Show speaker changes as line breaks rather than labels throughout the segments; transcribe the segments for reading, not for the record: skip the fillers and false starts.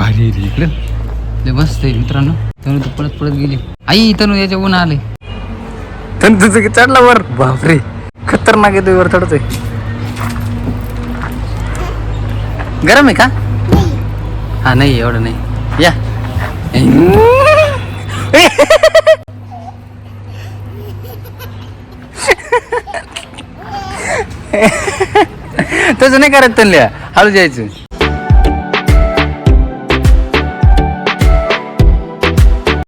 भारी रे इकडे लय मस्त आहे मित्रांनो. तनु तू पळत पळत गेली. आई तनु याच्या ऊन आले. तनु तुझं चढला वर. बापरे खतरनाक येतोय वर चढतोय. गरम आहे का? हा नाही एवढं नाही. या तसं नाही करत त्यांना. हळू जायचं.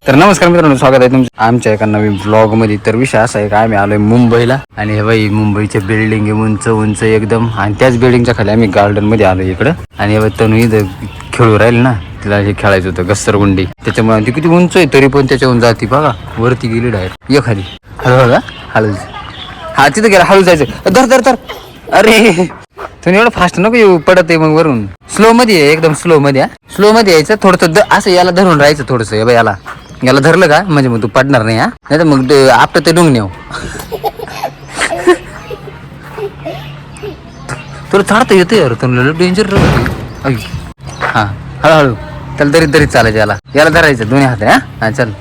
तर नमस्कार मित्रांनो, स्वागत आहे तुमचं आमच्या एका नवीन ब्लॉग मध्ये. तर विषय असा आहे का आम्ही आलोय मुंबईला आणि हे बाई मुंबईच्या बिल्डिंग उंच उंच एकदम आणि त्याच बिल्डिंगच्या खाली आम्ही गार्डन मध्ये आलो इकडं. आणि हे तनु इथं खेळू राहील ना, तिला हे खेळायचं होतं घसरगुंडी. त्याच्यामुळे ती किती उंच आहे तरी पण त्याच्याहून जाती बघा वरती गेली डायरेक्ट. ये खाली हळू बघा हळू. हा तिथं गेला हळू जायचं. धर धर धर. अरे तुम्ही एवढं फास्ट नको येऊ, पडत आहे मग वरून. स्लो मध्ये आहे एकदम स्लो मध्ये. स्लो मध्ये यायचं थोडंसं असं याला धरून राहायचं थोडंसं. हे बाई याला धरलं का म्हणजे मग तू पडणार नाही. हा नाही तर मग आपलं ते डोंग नेऊ. तुला चढता येतं यार, तुला डेंजर. हा हळूहळू त्याला दरीत दरीत चालायचं. याला धरायचं दोन्ही हात. हा चल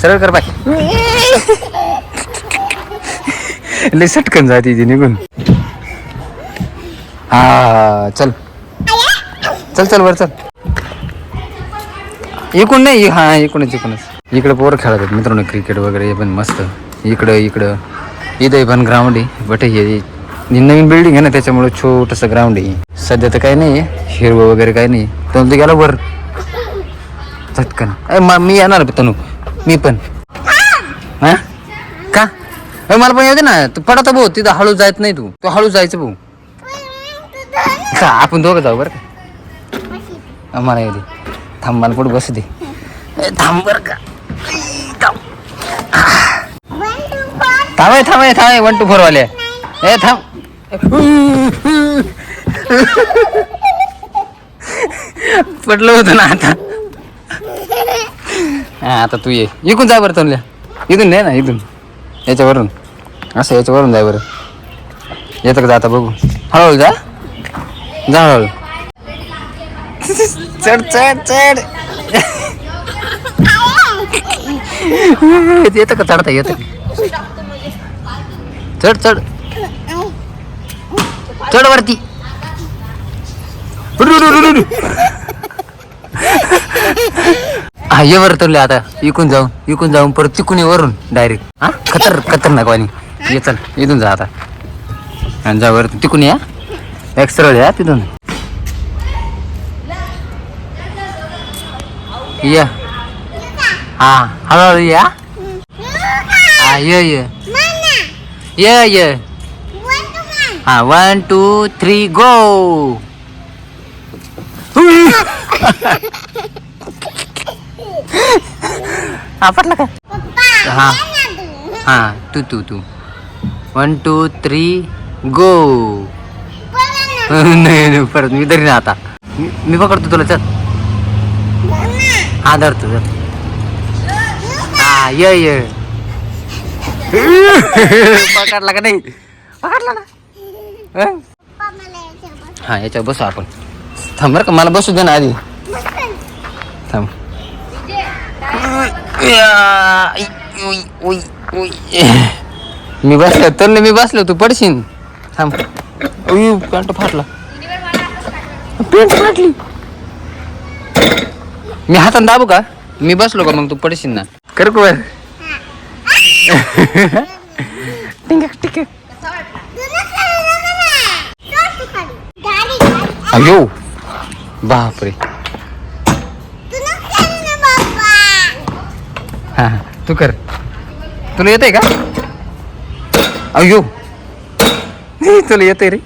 सरळ कर बाय. लय सटकन जाते ती निघून. हा चल चल चल वर चल. इकडून नाही, हा इकडूनच. इकडं पोरं खेळतात मित्रांनो क्रिकेट वगैरे पण मस्त. इकडं इथं पण ग्राउंड आहे. बट हे नवीन बिल्डिंग आहे ना त्याच्यामुळे छोटंसं ग्राउंड आहे. सध्या तर काही नाही हिरवं वगैरे काही नाही. तनु ते गेला वर झटकन. मी येणार तनु मी पण. हा का मला पण येऊ दे ना. तू पडता भाऊ तिथं हळू जायत नाही. तू हळू जायचं भाऊ. आपण दोघं जाऊ बरं का. मला येऊ दे. थांब मला पुढे बसू दे. थांब बर का. थांबाय 1 to 4 वाले. ए थांब. पडलं होतं ना आता. हा आता तू ये. इकडून जाय बरं तनुल्या. इथून नाही ना, इथून याच्यावरून असं याच्यावरून जाय बरं. येतं का जाता बघू. हळूहळू जा हळूहळू. चढ चढ चढ. येतं का चढता येतं. चढ चढ चढ वरती. हा ये वर तुला आता. इकून जाऊन परत तिकून ये वरून डायरेक्ट. हा खतरनाक वाणी. ये चल इथून जा आता आणि जा वर तिकून या. एक्स्ट्रा या तिथून या. हा हळूहळू या. हा ये हा 1 2 3 गो. हा पटला का. हा हा तू 1 2 3 गो. नाही परत मी तरी ना आता मी पकडतो तुला. चल हा धरतो धर. हा ये पकडला का नाही. पकडला ना. हा याच्यावर बसू आपण. थांब बरं का मला बसू दे ना आधी. थांब. मी बसलो तू पडशील. थांब. पॅन्ट फाटला. पॅन्ट फाटली. मी हाताने दाबू का. मी बसलो का मग तू पडशील ना. कर को टिक. अयो बापरे. हा तू कर. तुला येतंय का. अयो तुला येतंय रे.